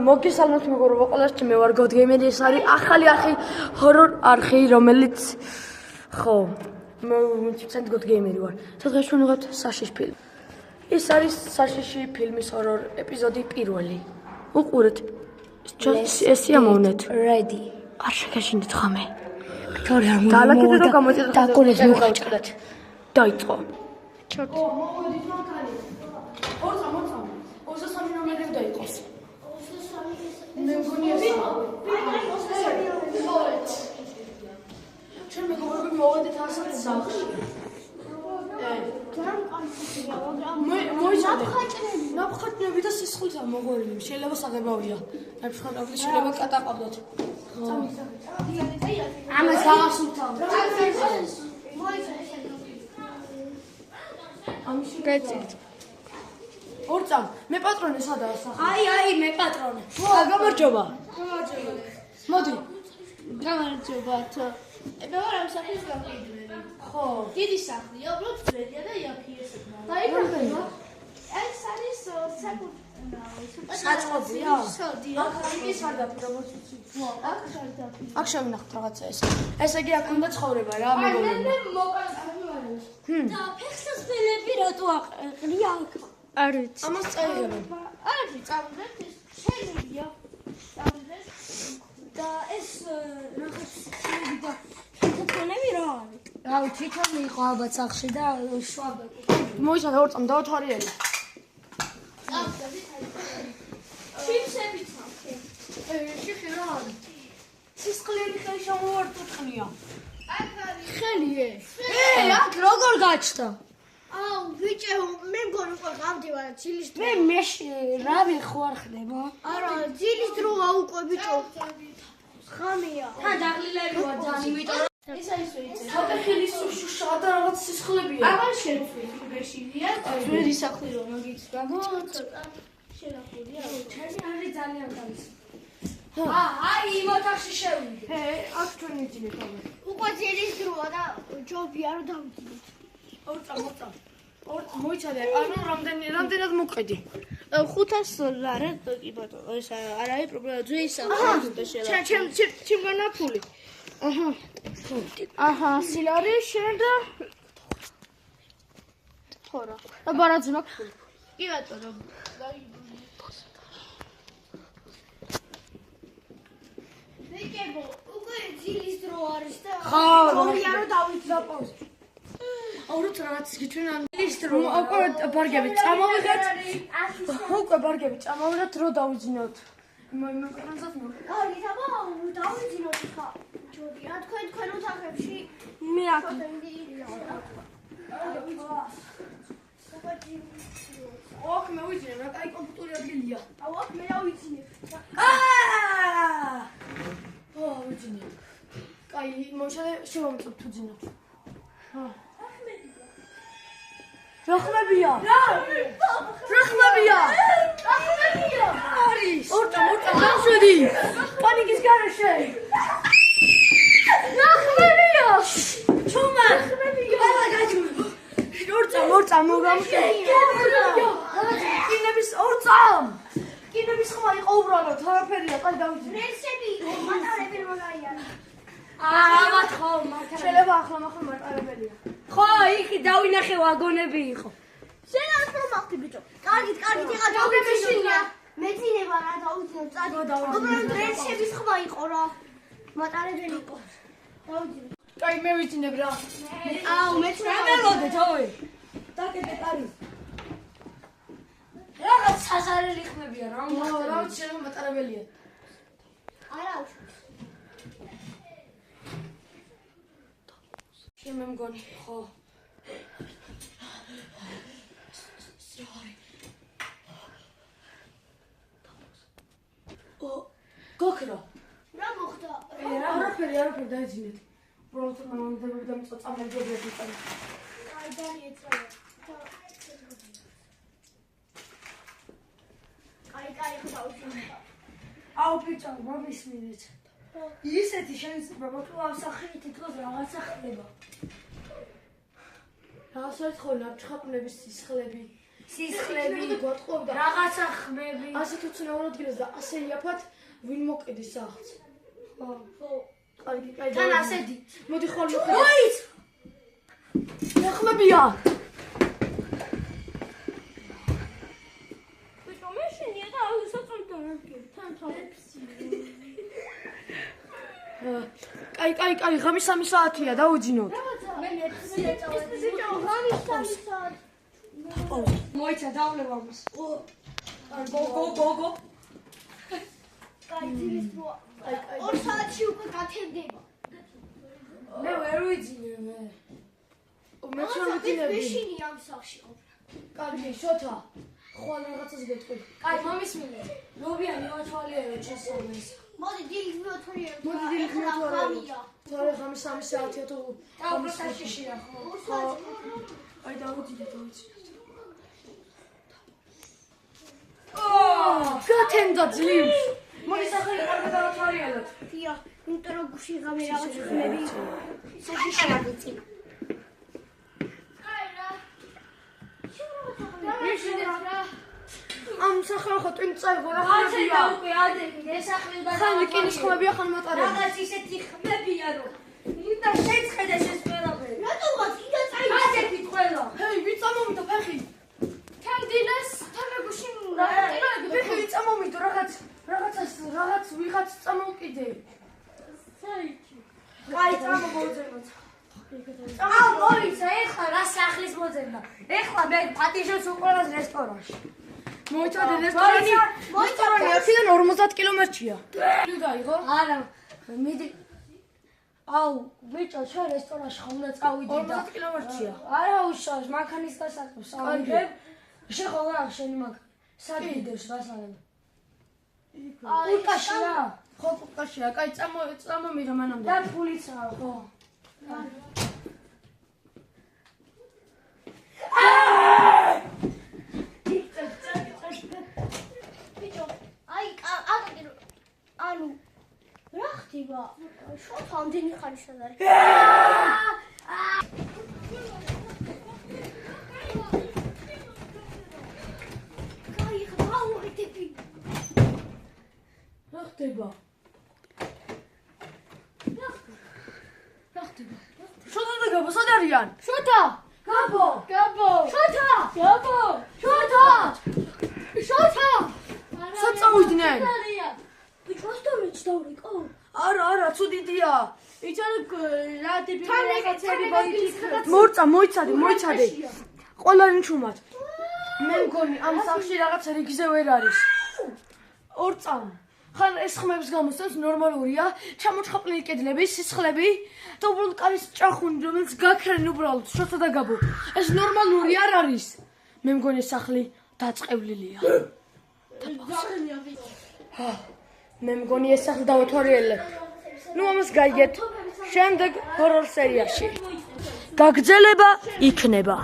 მოგესალმოთ მეგობრებო ყველას, მე ვარ გოდგეიმერი, ეს არის ახალი არხი, ჰორორ არხი, რომელიც ხო, მე მიცემთ გოდგეიმერი ვარ. დღეს ჩვენ ვიღებთ საშიში ფილმი. ეს არის საშიში ფილმის ჰორორ ეპიზოდი პირველი. უყურეთ. ეს სიამოვნეთ. Ready. არ შეგაშინდით ხამე. თორე არ დალაკეთ და გამოიწოდეთ. დაკონეთ მოვაჭრეთ. დაიწყო. ჩორტ. მოვიდით მაგარი. 23 ნომერი უნდა იყოს. მე მგონი ესაა. ჩვენ მეგობრები მოვედით ასეთ სახლში. ნაფხატნები და სისხლით ამოღორილი. შეიძლება საღებავია. ნაფხატნები შეიძლება კატაყავდოთ. ამას გავასუნთავ. გეწით. ორწამ, მე პატრონე სადაა სახე? აი, მე პატრონე. გამარჯობა. გამარჯობა. მოდი. გამარჯობათ. მე ვარ ამ სახლის გამყიდველი. ხო. დიდი სახლია, უბრალოდ ძველია და იაფიესებმა. დაიგროვდა. ეს არის საკუთრებია. საწყობია? სოდია. ის არ დაფრობოთი. აქ აქ შევინახოთ რაღაცა ეს. ესე იგი აქ უნდა ცხოვრება რა, მეგობრებო. და ფეხსას ფელები რატო აყრია აქ? არ ვიცი. ამას წაიღებენ. არის წავიდეთ ეს ხელია. წავიდეთ და ეს რაღაც ხელი და თვითონები რა არის? რავი, თვითონ იყო ალბათ სახში და შვაბა. მოიცადე ორწამ დავთვალიერე. ჩიფსები წავდე. შეხი რა არის? სისხლიანი ხელი შემოვარტყნია. აქ არის ხელი ეს. აქ როგორ გაჩნდა? აუ ბიჭო, მე მგონი უკვე გავდივარ ძილის დრო. მე რავი ხო არ ხდება? არა, ძილის დროა უკვე ბიჭო. ხამია. თან დაღლილები ვარ ძალიან, იმიტომ ეს არის ვეიცე. ხატე ხელის შუშა და რაღაც სისხლებია. აღარ შეცვი, გეშინია. ძველი სახლი რომ მაგის გამოცოტა. შენახულია. ჩემი არის ძალიან თავის. აი, იმ ოთახში შევიდე. აქ ჩვენ ვიძინეთ ამას. უკვე ძილის დროა და ჯობია რომ დავიძინოთ. ორწამ. მოიცადე, ანუ რამდენად მოყედი? 500 ლარი კი ბატონო, ეს არ არის პრობლემა, ძველი სახლი და შელა. ჩემ განაფული. აჰა, სილარი შენ და თორა. და ბარაძი მაქვს ფული. კი ბატონო. მეკებო, უკვე ძილის დრო არის და ჯობია რომ დავიძინოთ. აუროთ რაღაც გიჩვენა უკვე ბარგები წამოვიღეთ. უკვე ბარგები წამოვიღეთ რო დავიძინოთ. მეკრანზად კარგი, აბა, დავიძინოთ ხა. ჯობია, თქვენ ოთახებში მე აქ ოქ მე ვიძინე, რა კაი კომპიუტერი ადგილია. აუ, აქ მე დავიძინებ. ვიძინე. კაი, მოშალე შევამწოთ თუ ძინოთ. რა ხმებია? რა ხმებია? არის. ორტა, გავშვედი. პანიკის გარეშე. რა ხმებია? ჩუმა. ყველა გაჩუმა. ორწამ მოგამშვედი. კინების ორწამ. კინების ხმა იყო უბრალოდ, არაფერია, კაი დავიძინე. რესები იყო, მატარები მაგარია. ალბათ ხო, მაგრამ შეიძლება ახლა მარტარებელია. ხო, იქ დავინახე ვაგონები იყო. შენ არ ხმახთი ბიჭო. კარგით, ეხა დავიძინე. მეძინება რა დავიძინე, წადი. უბრალოდ რესების ხმა იყო რა. მატარებელი იყო. დავიძინე. კაი, მე ვიძინებ რა. აუ, მეც რა მელოდე თოი. დაკეთე კარი. რაღაც საზარელი ხმებია რა. რა ვიცი, შეიძლება მატარებელია. არა. მე მგონი, ხო. გოქრო. რა მოხდა? არაფერი დაიძინეთ. უბრალოდ მამამდებები და წამებები იყვნენ. აი, დაიეცრა. კაი, ხო დავიძინე. აუ ბიჭო, მომისმინეთ. ისეთი შეიძლება თუ ამ სახით თითქოს რაღაცა ხდება. რაღაცა ხო ნაფჩხაპნების სისხლები. სისხლები, გვატყობდა. რაღაცა ხმები. ასეთ უცნაურ ადგილას და ასე იაფად ვინ მოკიდის სახლს. ხო. კარგი, კაი. თან ასეთი. მოდი ხოლმე. მოიც! ეხლებია. ბიჭო, მე შენია და საწოლდა რაკი. თან კაი, ღამის 3 საათია დაუძინოთ. მე მეცია წავედი. ბიჭო, ღამის 3 საათი. მოიცა დავლევ ამას. გო. კაი, ძილის მოა. 2 საათში უკვე გათენდება. მე ვერ ვიძინე მე. მე შენ ვიძინები. მეშინი ამ სახში ყოფნა. კარგი, შოთა. ხვალ რაღაცას გეტყვი. კაი, მომის მინე. ლობიანი მოთვალიერო შესაძლოა. მოდი დილით მეოთორიერო. მოდი დილით მეოთორიერო. თორე ღამის 3 საათია თუ და უფრო საშიშია ხო? 2 საათი. აი დაუძინეთ. გათენდა ძლივს. მოდი სახელი კარგად დავათვალიეროთ. დიახ, იმიტომ რომ გუში ღამე რაღაც ხმები. საშიშია ვიცი. კაი რა. ამ სახელო ტვინ წაიღო რა ხალხი ხმებია. უკვე ადები ესახლი და ხალხი კინის ხმებია ხან მატარები. რაღაც ისეთი ხმებია რომ და შეწხედე ეს ყველაფერი. რატომაც კიდე წაიღო? ასეთი ყველა. ჰეი, ვინ წამომიდა ფეხი? თან დილას თან გუში ფეხი ვინ წამომიდა რაღაც ვიღაც წამოვკიდე. კაი, წამოვოძებოთ. აუ, მოიცა, ეხლა რა სახლის მოძებნა. ეხლა მე პატიჟებს უყურებს რესტორანში. მოიცადე რესტორანი. მოიცადე. აქედან 50 კილომეტრია. თუ დაიღო? არა, მიდი. აუ, ბიჭო, შენ რესტორანში ხომ უნდა წავიდი და 50 კილომეტრია. არა უშავს, მანქანის გასაკეთებს. კარგი. შენ ხო რა შენი მანქანა? სადიდებს გასალებ. აი, უკაში რა? ხო, კაშია, კაი, წამომიდა მანამდე. და ფულიცა ხო? ბიჭო, აი, აკაკი ანუ რა ხდება? შოთა ამდენი ხანი სად არის? კაი, ხა ვიდები. რა ხდება? შოთა და გაბო სად არიან? შოთა! გაბო! შოთა! შოთა! სად წავიდნენ? ბიჭო, ასტომეც დავრიკო? არა, ცუდიდია. იცოდე რა ტიპი თან რაღაცები ეგ მოიქცეთ. მორწა, მოიცადე. ყველანი ჩუმად. მე მგონი ამ სახში რაღაც რიგზე ვერ არის. ორწამ. ხან ეს ხმებს გამოსცემს ნორმალურია, ჩამოჩხაპლილი კედლები, სისხლები და უბრალოდ კარის ჭახუნი, რომელიც გაქრენ უბრალოდ შოთა და გაბო. ეს ნორმალური არ არის. მე მგონი სახლი დაწყევლილია. მე მგონი ეს სახლი დავათვალიერებ. ნუ ამას გაიგეთ. შემდეგ ჰორორ სერიაში. გაგრძელება იქნება.